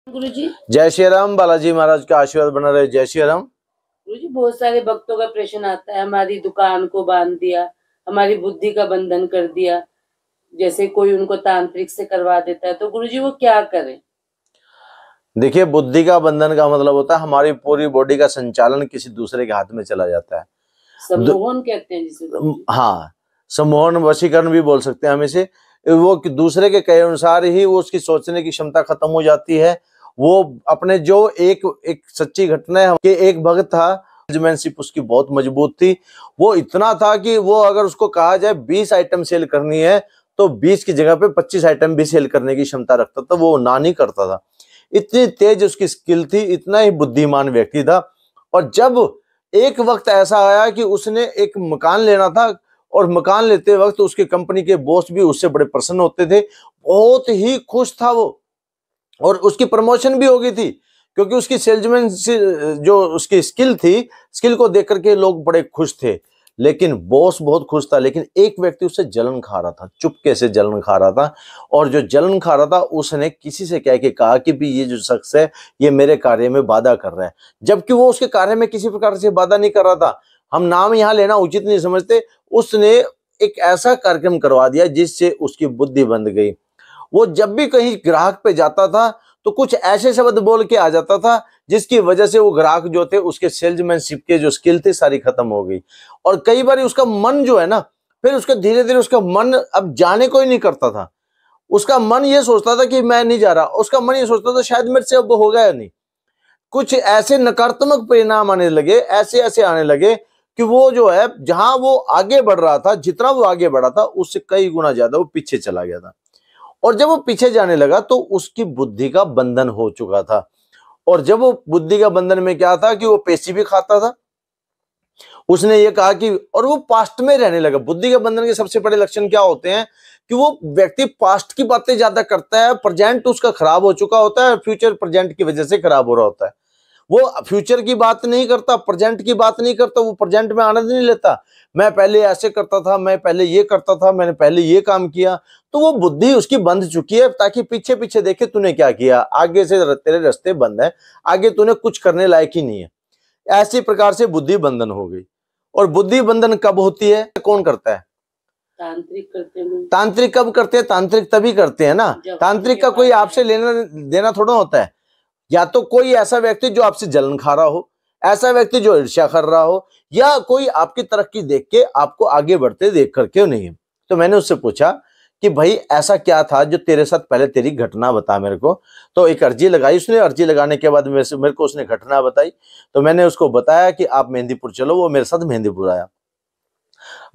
गुरुजी। जय श्री राम। बालाजी महाराज का आशीर्वाद बना रहे। जय श्री राम। गुरुजी, बहुत सारे भक्तों का प्रश्न आता है, हमारी दुकान को बांध दिया, हमारी बुद्धि का बंधन कर दिया, जैसे कोई उनको तांत्रिक से करवा देता है, तो गुरुजी वो क्या करें? देखिए, बुद्धि का बंधन का मतलब होता है हमारी पूरी बॉडी का संचालन किसी दूसरे के हाथ में चला जाता है। सम्मोहन कहते हैं जिसे गुरुजी। हाँ, सम्मोहन, वशीकरण भी बोल सकते हैं हम इसे। वो दूसरे के कहे अनुसार ही वो उसकी सोचने की क्षमता खत्म हो जाती है। वो अपने जो एक सच्ची घटना है कि एक भक्त था, जजमेंटशिप उसकी बहुत मजबूत थी। वो इतना था कि वो अगर उसको कहा जाए 20 आइटम सेल करनी है तो 20 की जगह पे 25 आइटम भी सेल करने की क्षमता रखता था। वो ना नहीं करता था। इतनी तेज उसकी स्किल थी, इतना ही बुद्धिमान व्यक्ति था। और जब एक वक्त ऐसा आया कि उसने एक मकान लेना था और मकान लेते वक्त उसके कंपनी के बॉस भी उससे बड़े प्रसन्न होते थे, बहुत ही खुश था वो। और उसकी प्रमोशन भी हो गई थी क्योंकि उसकी सेल्समैन जो उसकी स्किल थी, स्किल को देख करके लोग बड़े खुश थे। लेकिन बॉस बहुत खुश था, लेकिन एक व्यक्ति उससे जलन खा रहा था, चुपके से जलन खा रहा था। और जो जलन खा रहा था उसने किसी से कह के कहा कि भी ये जो शख्स है ये मेरे कार्य में बाधा कर रहा है, जबकि वो उसके कार्य में किसी प्रकार से बाधा नहीं कर रहा था। हम नाम यहाँ लेना उचित नहीं समझते। उसने एक ऐसा कार्यक्रम करवा दिया जिससे उसकी बुद्धि बंद गई। वो जब भी कहीं ग्राहक पे जाता था तो कुछ ऐसे शब्द बोल के आ जाता था जिसकी वजह से वो ग्राहक जो थे उसके सेल्समैनशिप के जो स्किल थे सारी खत्म हो गई। और कई बार उसका मन जो है ना, फिर उसका धीरे धीरे उसका मन अब जाने को ही नहीं करता था। उसका मन ये सोचता था कि मैं नहीं जा रहा, उसका मन ये सोचता था शायद मेरे से अब होगा या नहीं। कुछ ऐसे नकारात्मक परिणाम आने लगे, ऐसे ऐसे आने लगे कि वो जो है जहां वो आगे बढ़ रहा था, जितना वो आगे बढ़ा था उससे कई गुना ज्यादा वो पीछे चला गया था। और जब वो पीछे जाने लगा तो उसकी बुद्धि का बंधन हो चुका था। और जब वो बुद्धि का बंधन में क्या था कि वो पैसे भी खाता था। उसने ये कहा कि और वो पास्ट में रहने लगा। बुद्धि के बंधन के सबसे बड़े लक्षण क्या होते हैं कि वो व्यक्ति पास्ट की बातें ज्यादा करता है, प्रेजेंट उसका खराब हो चुका होता है, फ्यूचर प्रेजेंट की वजह से खराब हो रहा होता है। वो फ्यूचर की बात नहीं करता, प्रेजेंट की बात नहीं करता, वो प्रेजेंट में आनंद नहीं लेता। मैं पहले ऐसे करता था, मैं पहले ये करता था, मैंने पहले ये काम किया। तो वो बुद्धि उसकी बंद चुकी है ताकि पीछे पीछे देखे तूने क्या किया, आगे से तेरे रास्ते बंद है, आगे तूने कुछ करने लायक ही नहीं है। ऐसी प्रकार से बुद्धि बंधन हो गई। और बुद्धि बंधन कब होती है, कौन करता है? तांत्रिक करते हैं। तांत्रिक कब करते हैं? तांत्रिक तभी करते हैं ना। तांत्रिक का कोई आपसे लेना देना थोड़ा होता है। या तो कोई ऐसा व्यक्ति जो आपसे जलन खा रहा हो, ऐसा व्यक्ति जो ईर्ष्या कर रहा हो, या कोई आपकी तरक्की देख के आपको आगे बढ़ते देख कर क्यों नहीं। तो मैंने उससे पूछा कि भाई ऐसा क्या था जो तेरे साथ, पहले तेरी घटना बता मेरे को। तो एक अर्जी लगाई उसने। अर्जी लगाने के बाद मेरे को उसने घटना बताई। तो मैंने उसको बताया कि आप मेहंदीपुर चलो। वो मेरे साथ मेहंदीपुर आया,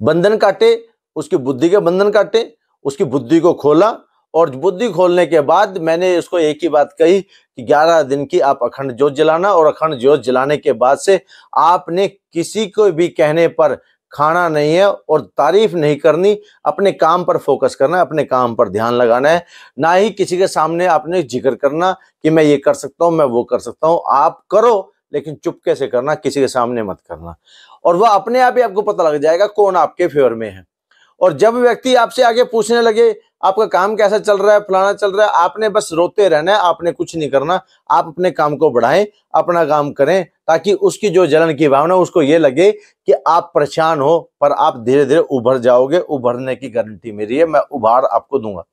बंधन काटे, उसकी बुद्धि के बंधन काटे, उसकी बुद्धि को खोला। और बुद्धि खोलने के बाद मैंने उसको एक ही बात कही कि 11 दिन की आप अखंड ज्योत जलाना, और अखंड ज्योत जलाने के बाद से आपने किसी को भी कहने पर खाना नहीं है और तारीफ नहीं करनी। अपने काम पर फोकस करना है, अपने काम पर ध्यान लगाना है। ना ही किसी के सामने आपने जिक्र करना कि मैं ये कर सकता हूं, मैं वो कर सकता हूं। आप करो लेकिन चुपके से करना, किसी के सामने मत करना। और वह अपने आप ही आपको पता लग जाएगा कौन आपके फेवर में है। और जब व्यक्ति आपसे आगे पूछने लगे आपका काम कैसा चल रहा है, फलाना चल रहा है, आपने बस रोते रहना है, आपने कुछ नहीं करना। आप अपने काम को बढ़ाएं, अपना काम करें, ताकि उसकी जो जलन की भावना उसको ये लगे कि आप परेशान हो, पर आप धीरे धीरे उभर जाओगे। उभरने की गारंटी मेरी है, मैं उभार आपको दूंगा।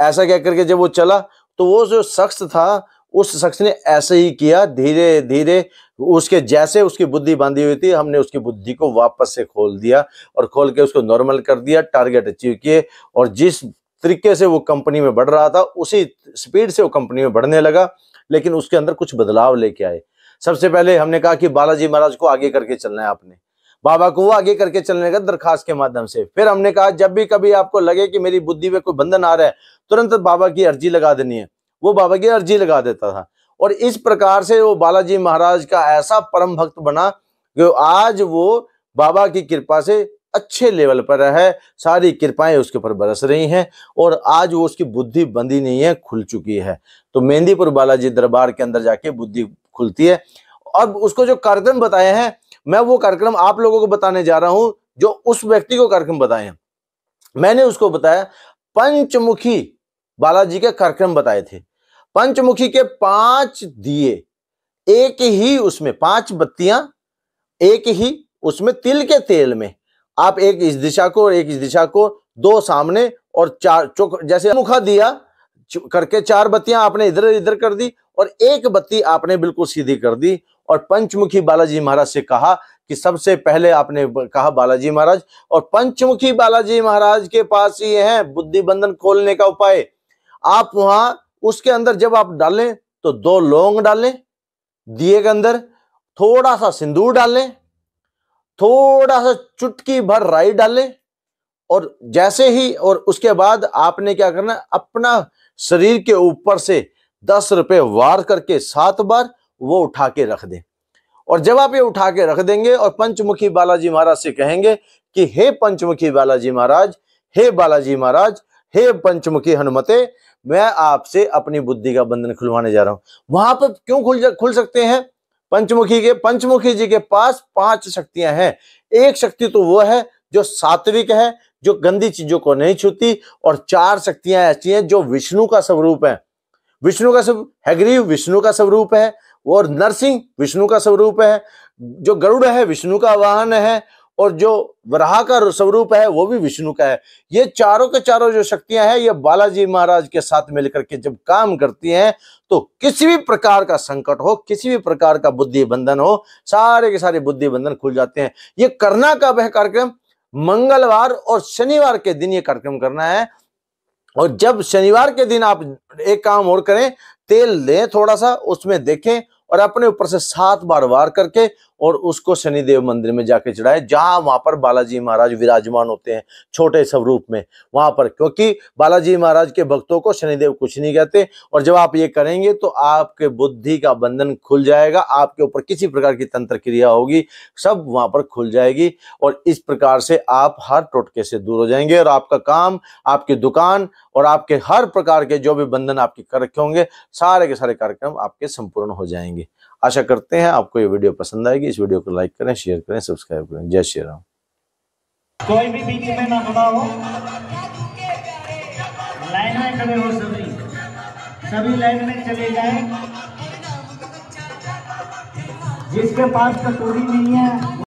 ऐसा कह करके जब वो चला तो वो जो शख्स था उस शख्स ने ऐसे ही किया। धीरे धीरे उसके जैसे उसकी बुद्धि बांधी हुई थी, हमने उसकी बुद्धि को वापस से खोल दिया और खोल के उसको नॉर्मल कर दिया, टारगेट अचीव किए। और जिस तरीके से वो कंपनी में बढ़ रहा था उसी स्पीड से वो कंपनी में बढ़ने लगा। लेकिन उसके अंदर कुछ बदलाव लेके आए। सबसे पहले हमने कहा कि बालाजी महाराज को आगे करके चलना है, आपने बाबा को वो आगे करके चलने का दरखास्त के माध्यम से। फिर हमने कहा जब भी कभी आपको लगे कि मेरी बुद्धि में कोई बंधन आ रहा है, तुरंत बाबा की अर्जी लगा देनी है। वो बाबा की अर्जी लगा देता था। और इस प्रकार से वो बालाजी महाराज का ऐसा परम भक्त बना कि आज वो बाबा की कृपा से अच्छे लेवल पर है। सारी कृपाएं उसके ऊपर बरस रही हैं और आज वो उसकी बुद्धि बंधी नहीं है, खुल चुकी है। तो मेहंदीपुर बालाजी दरबार के अंदर जाके बुद्धि खुलती है। अब उसको जो कार्यक्रम बताए हैं, मैं वो कार्यक्रम आप लोगों को बताने जा रहा हूं जो उस व्यक्ति को कार्यक्रम बताए हैं। मैंने उसको बताया पंचमुखी बालाजी के कार्यक्रम बताए थे। पंचमुखी के 5 दिए, एक ही उसमें 5 बत्तियां, एक ही उसमें तिल के तेल में आप एक इस दिशा को और एक इस दिशा को, 2 सामने और 4 जैसे मुखा दिया करके 4 बत्तियां आपने इधर इधर कर दी और एक बत्ती आपने बिल्कुल सीधी कर दी। और पंचमुखी बालाजी महाराज से कहा कि सबसे पहले आपने कहा बालाजी महाराज, और पंचमुखी बालाजी महाराज के पास ही है बुद्धि बंधन खोलने का उपाय। आप वहां उसके अंदर जब आप डालें तो 2 लौंग डालें, दिए के अंदर थोड़ा सा सिंदूर डालें, थोड़ा सा चुटकी भर राई डालें, और जैसे ही और उसके बाद आपने क्या करना, अपना शरीर के ऊपर से 10 रुपए वार करके 7 बार वो उठा के रख दें। और जब आप ये उठा के रख देंगे और पंचमुखी बालाजी महाराज से कहेंगे कि हे पंचमुखी बालाजी महाराज, हे बालाजी महाराज, हे पंचमुखी हनुमते, मैं आपसे अपनी बुद्धि का बंधन खुलवाने जा रहा हूं। वहां पर क्यों खुल सकते हैं? पंचमुखी जी के पास 5 शक्तियां हैं। एक शक्ति तो वो है जो सात्विक है, जो गंदी चीजों को नहीं छूती, और 4 शक्तियां ऐसी हैं जो विष्णु का स्वरूप है। विष्णु का स्वरूप हयग्रीव विष्णु का स्वरूप है, और नरसिंह विष्णु का स्वरूप है, जो गरुड़ है विष्णु का वाहन है, और जो वराह का स्वरूप है वो भी विष्णु का है। ये चारों के चारों जो शक्तियां हैं ये बालाजी महाराज के साथ मिलकर के जब काम करती हैं तो किसी भी प्रकार का संकट हो, किसी भी प्रकार का बुद्धि बंधन हो, सारे के सारे बुद्धि बंधन खुल जाते हैं। ये करना कब है कार्यक्रम? मंगलवार और शनिवार के दिन ये कार्यक्रम करना है। और जब शनिवार के दिन आप एक काम और करें, तेल लें थोड़ा सा, उसमें देखें और अपने ऊपर से 7 बार वार करके और उसको शनिदेव मंदिर में जाके चढ़ाए, जहां वहां पर बालाजी महाराज विराजमान होते हैं छोटे स्वरूप में वहां पर, क्योंकि बालाजी महाराज के भक्तों को शनिदेव कुछ नहीं कहते। और जब आप ये करेंगे तो आपके बुद्धि का बंधन खुल जाएगा, आपके ऊपर किसी प्रकार की तंत्र क्रिया होगी सब वहां पर खुल जाएगी, और इस प्रकार से आप हर टोटके से दूर हो जाएंगे, और आपका काम, आपकी दुकान और आपके हर प्रकार के जो भी बंधन आपके कर रखे होंगे, सारे के सारे कार्यक्रम आपके संपूर्ण हो जाएंगे। आशा करते हैं आपको ये वीडियो पसंद आएगी। इस वीडियो को लाइक करें, शेयर करें, सब्सक्राइब करें। जय श्री राम। कोई भी बीच में ना खड़ा हो, लाइन में खड़े हो, सभी लाइन में चले जाएं। जिसके पास कटोरी नहीं है